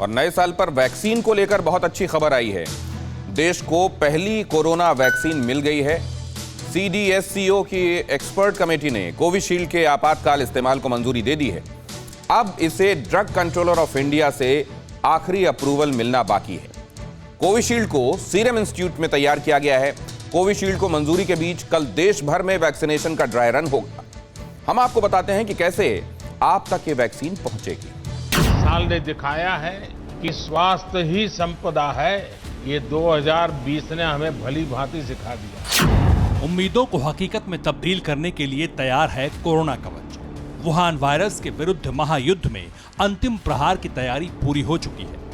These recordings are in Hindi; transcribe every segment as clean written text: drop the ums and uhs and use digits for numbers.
और नए साल पर वैक्सीन को लेकर बहुत अच्छी खबर आई है। देश को पहली कोरोना वैक्सीन मिल गई है। CDSCO की एक्सपर्ट कमेटी ने कोविशील्ड के आपातकाल इस्तेमाल को मंजूरी दे दी है। अब इसे ड्रग कंट्रोलर ऑफ इंडिया से आखिरी अप्रूवल मिलना बाकी है। कोविशील्ड को सीरम इंस्टीट्यूट में तैयार किया गया है। कोविशील्ड को मंजूरी के बीच कल देश भर में वैक्सीनेशन का ड्राई रन होगा। हम आपको बताते हैं कि कैसे आप तक ये वैक्सीन पहुंचेगी। साल ने दिखाया है कि स्वास्थ्य ही संपदा है। ये 2020 ने हमें भली भांति सिखा दिया। उम्मीदों को हकीकत में तब्दील करने के लिए तैयार है कोरोना कवच। वुहान वायरस के विरुद्ध महायुद्ध में अंतिम प्रहार की तैयारी पूरी हो चुकी है।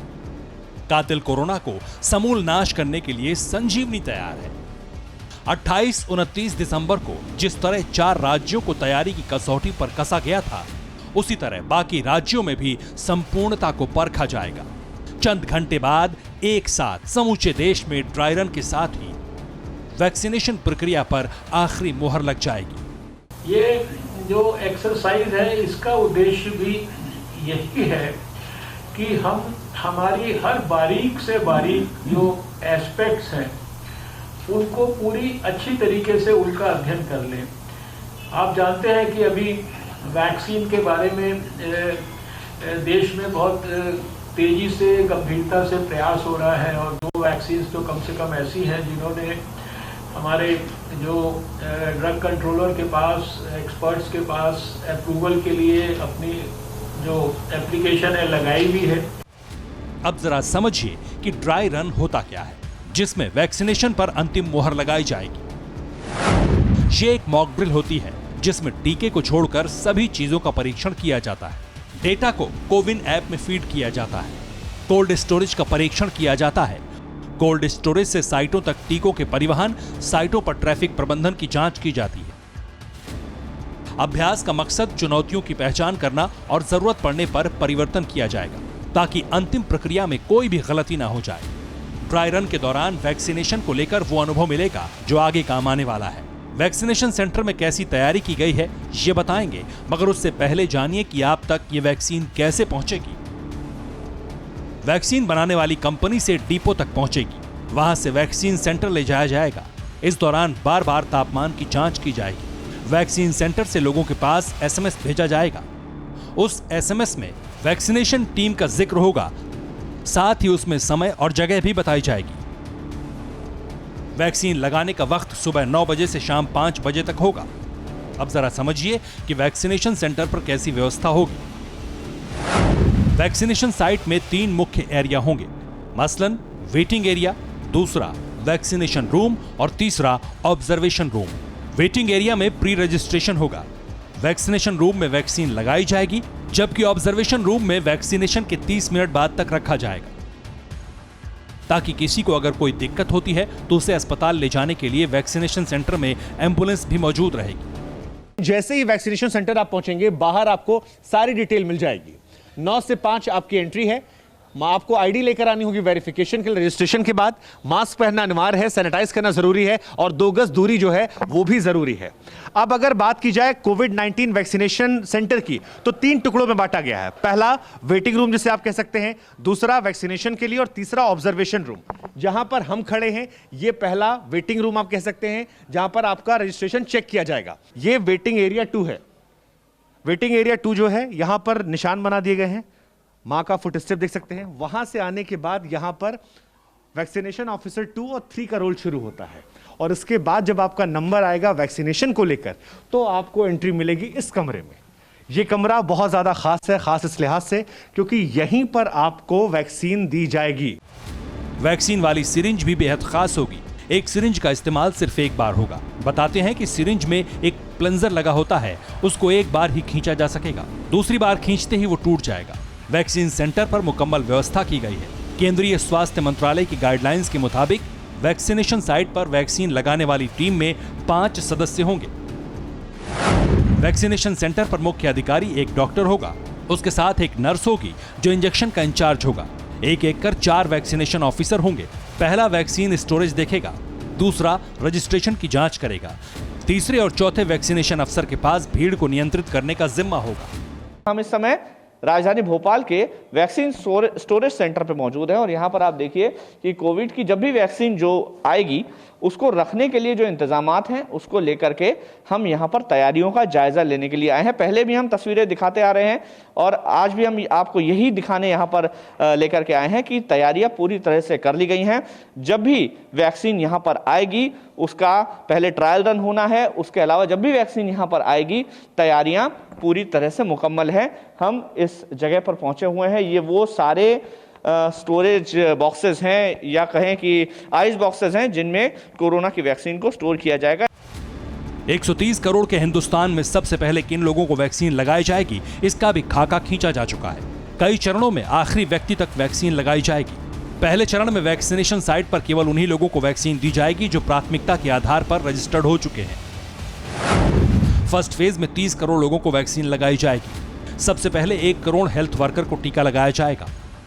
कातिल कोरोना को समूल नाश करने के लिए संजीवनी तैयार है। 28-29 दिसंबर को जिस तरह 4 राज्यों को तैयारी की कसौटी पर कसा गया था, उसी तरह बाकी राज्यों में भी संपूर्णता को परखा जाएगा। चंद घंटे बाद एक साथ समूचे देश में ड्राई रन के साथ ही वैक्सीनेशन प्रक्रिया पर आखिरी मुहर लग जाएगी। ये जो एक्सरसाइज है, इसका उद्देश्य भी यही है कि हम हमारी हर बारीक से बारीक जो एस्पेक्ट्स हैं उनको पूरी अच्छी तरीके से उनका अध्ययन कर लें। आप जानते हैं कि अभी वैक्सीन के बारे में देश में बहुत तेजी से गंभीरता से प्रयास हो रहा है और 2 वैक्सीन तो कम से कम ऐसी हैं जिन्होंने हमारे जो ड्रग कंट्रोलर के पास, एक्सपर्ट्स के पास अप्रूवल के लिए अपनी जो एप्लीकेशन है लगाई भी है। अब जरा समझिए कि ड्राई रन होता क्या है, जिसमें वैक्सीनेशन पर अंतिम मुहर लगाई जाएगी। ये एक मॉक ड्रिल होती है जिसमें टीके को छोड़कर सभी चीजों का परीक्षण किया जाता है। डेटा को कोविन ऐप में फीड किया जाता है। कोल्ड स्टोरेज का परीक्षण किया जाता है। कोल्ड स्टोरेज से साइटों तक टीकों के परिवहन, साइटों पर ट्रैफिक प्रबंधन की जांच की जाती है। अभ्यास का मकसद चुनौतियों की पहचान करना और जरूरत पड़ने पर परिवर्तन किया जाएगा ताकि अंतिम प्रक्रिया में कोई भी गलती ना हो जाए। ड्राई रन के दौरान वैक्सीनेशन को लेकर वो अनुभव मिलेगा जो आगे काम आने वाला है। वैक्सीनेशन सेंटर में कैसी तैयारी की गई है ये बताएंगे, मगर उससे पहले जानिए कि आप तक ये वैक्सीन कैसे पहुंचेगी। वैक्सीन बनाने वाली कंपनी से डिपो तक पहुंचेगी। वहां से वैक्सीन सेंटर ले जाया जाएगा। इस दौरान बार बार तापमान की जांच की जाएगी। वैक्सीन सेंटर से लोगों के पास SMS भेजा जाएगा। उस SMS में वैक्सीनेशन टीम का जिक्र होगा, साथ ही उसमें समय और जगह भी बताई जाएगी। वैक्सीन लगाने का वक्त सुबह 9 बजे से शाम 5 बजे तक होगा। अब जरा समझिए कि वैक्सीनेशन सेंटर पर कैसी व्यवस्था होगी। वैक्सीनेशन साइट में 3 मुख्य एरिया होंगे, मसलन वेटिंग एरिया, दूसरा वैक्सीनेशन रूम और तीसरा ऑब्जर्वेशन रूम। वेटिंग एरिया में प्री रजिस्ट्रेशन होगा। वैक्सीनेशन रूम में वैक्सीन लगाई जाएगी, जबकि ऑब्जर्वेशन रूम में वैक्सीनेशन के 30 मिनट बाद तक रखा जाएगा ताकि किसी को अगर कोई दिक्कत होती है तो उसे अस्पताल ले जाने के लिए वैक्सीनेशन सेंटर में एम्बुलेंस भी मौजूद रहेगी। जैसे ही वैक्सीनेशन सेंटर आप पहुंचेंगे, बाहर आपको सारी डिटेल मिल जाएगी। 9 से 5 आपकी एंट्री है। आपको आईडी लेकर आनी होगी वेरिफिकेशन के लिए। रजिस्ट्रेशन के बाद मास्क पहनना अनिवार्य है, सैनिटाइज करना जरूरी है और 2 गज दूरी जो है वो भी जरूरी है। अब अगर बात की जाए कोविड-19 वैक्सीनेशन सेंटर की, तो 3 टुकड़ों में बांटा गया है। पहला वेटिंग रूम जिसे आप कह सकते हैं, दूसरा वैक्सीनेशन के लिए और तीसरा ऑब्जर्वेशन रूम। जहां पर हम खड़े हैं ये पहला वेटिंग रूम आप कह सकते हैं, जहां पर आपका रजिस्ट्रेशन चेक किया जाएगा। ये वेटिंग एरिया 2 है। वेटिंग एरिया 2 जो है, यहां पर निशान बना दिए गए हैं, मां का फुटस्टेप देख सकते हैं। वहां से आने के बाद यहां पर वैक्सीनेशन ऑफिसर 2 और 3 का रोल शुरू होता है और इसके बाद जब आपका नंबर आएगा वैक्सीनेशन को लेकर, तो आपको एंट्री मिलेगी इस कमरे में। यह कमरा बहुत ज्यादा खास है, खास इस लिहाज से क्योंकि यहीं पर आपको वैक्सीन दी जाएगी। वैक्सीन वाली सिरिंज भी बेहद खास होगी। एक सिरिंज का इस्तेमाल सिर्फ एक बार होगा। बताते हैं कि सिरिंज में एक प्लंजर लगा होता है, उसको एक बार ही खींचा जा सकेगा, दूसरी बार खींचते ही वो टूट जाएगा। वैक्सीन सेंटर पर मुकम्मल व्यवस्था की गई है। केंद्रीय स्वास्थ्य मंत्रालय की गाइडलाइंस के मुताबिक वैक्सीनेशन साइट पर वैक्सीन लगाने वाली टीम में 5 सदस्य होंगे। वैक्सीनेशन सेंटर पर मुख्य अधिकारी एक डॉक्टर होगा, उसके साथ एक नर्स होगी जो इंजेक्शन का इंचार्ज होगा। एक एक कर 4 वैक्सीनेशन ऑफिसर होंगे। पहला वैक्सीन स्टोरेज देखेगा, दूसरा रजिस्ट्रेशन की जांच करेगा, तीसरे और चौथे वैक्सीनेशन अफसर के पास भीड़ को नियंत्रित करने का जिम्मा होगा। हम इस समय राजधानी भोपाल के वैक्सीन स्टोरेज सेंटर पे मौजूद हैं और यहाँ पर आप देखिए कि कोविड की जब भी वैक्सीन जो आएगी उसको रखने के लिए जो इंतजामात हैं उसको लेकर के हम यहाँ पर तैयारियों का जायजा लेने के लिए आए हैं। पहले भी हम तस्वीरें दिखाते आ रहे हैं और आज भी हम आपको यही दिखाने यहाँ पर लेकर के आए हैं कि तैयारियां पूरी तरह से कर ली गई हैं। जब भी वैक्सीन यहाँ पर आएगी उसका पहले ट्रायल रन होना है, उसके अलावा जब भी वैक्सीन यहाँ पर आएगी तैयारियां पूरी तरह से मुकम्मल हैं। हम इस जगह पर पहुंचे हुए हैं, ये वो सारे स्टोरेज बॉक्सेस हैं या कहें कि आइस बॉक्सेस हैं जिनमें कोरोना की वैक्सीन को स्टोर किया जाएगा। 130 करोड़ के हिंदुस्तान में सबसे पहले किन लोगों को वैक्सीन लगाई जाएगी, इसका भी खाका खींचा जा चुका है। कई चरणों में आखिरी व्यक्ति तक वैक्सीन लगाई जाएगी। पहले चरण में वैक्सीनेशन साइट पर केवल उन्हीं लोगों को वैक्सीन दी जाएगी जो प्राथमिकता के आधार पर रजिस्टर्ड हो चुके हैं। फर्स्ट फेज में 30 करोड़ लोगों को वैक्सीन लगाई जाएगी। सबसे पहले 1 करोड़ हेल्थ वर्कर को टीका लगाया जाएगा।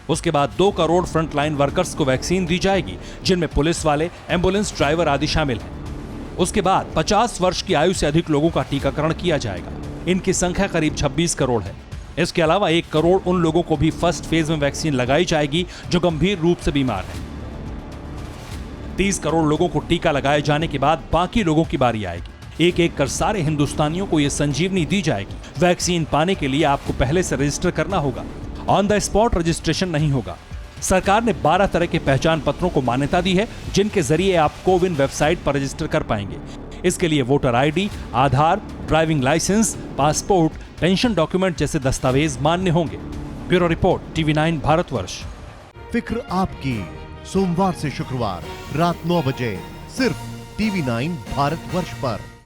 उसके बाद 2 करोड़ फ्रंटलाइन वर्कर्स को वैक्सीन दी जाएगी, जिनमें पुलिस वाले, एम्बुलेंस ड्राइवर आदि शामिल हैं। उसके बाद 50 वर्ष की आयु से अधिक लोगों का टीकाकरण किया जाएगा। इनकी संख्या करीब 26 करोड़ है। इसके अलावा 1 करोड़ उन लोगों को भी फर्स्ट फेज में वैक्सीन लगाई जाएगी जो गंभीर रूप से बीमार हैं। 30 करोड़ लोगों को टीका लगाए जाने के बाद बाकी लोगों की बारी आएगी। एक एक कर सारे हिंदुस्तानियों को यह संजीवनी दी जाएगी। वैक्सीन पाने के लिए आपको पहले से रजिस्टर करना होगा। ऑन द स्पॉट रजिस्ट्रेशन नहीं होगा। सरकार ने 12 तरह के पहचान पत्रों को मान्यता दी है, जिनके जरिए आप कोविन वेबसाइट पर रजिस्टर कर पाएंगे। इसके लिए voter ID, Aadhaar, driving licence, passport, pension document जैसे दस्तावेज मान्य होंगे। Bureau report, TV9 Bharatvarsh. फिक्र आपकी, सोमवार से शुक्रवार रात 9 बजे सिर्फ TV9 भारतवर्ष पर।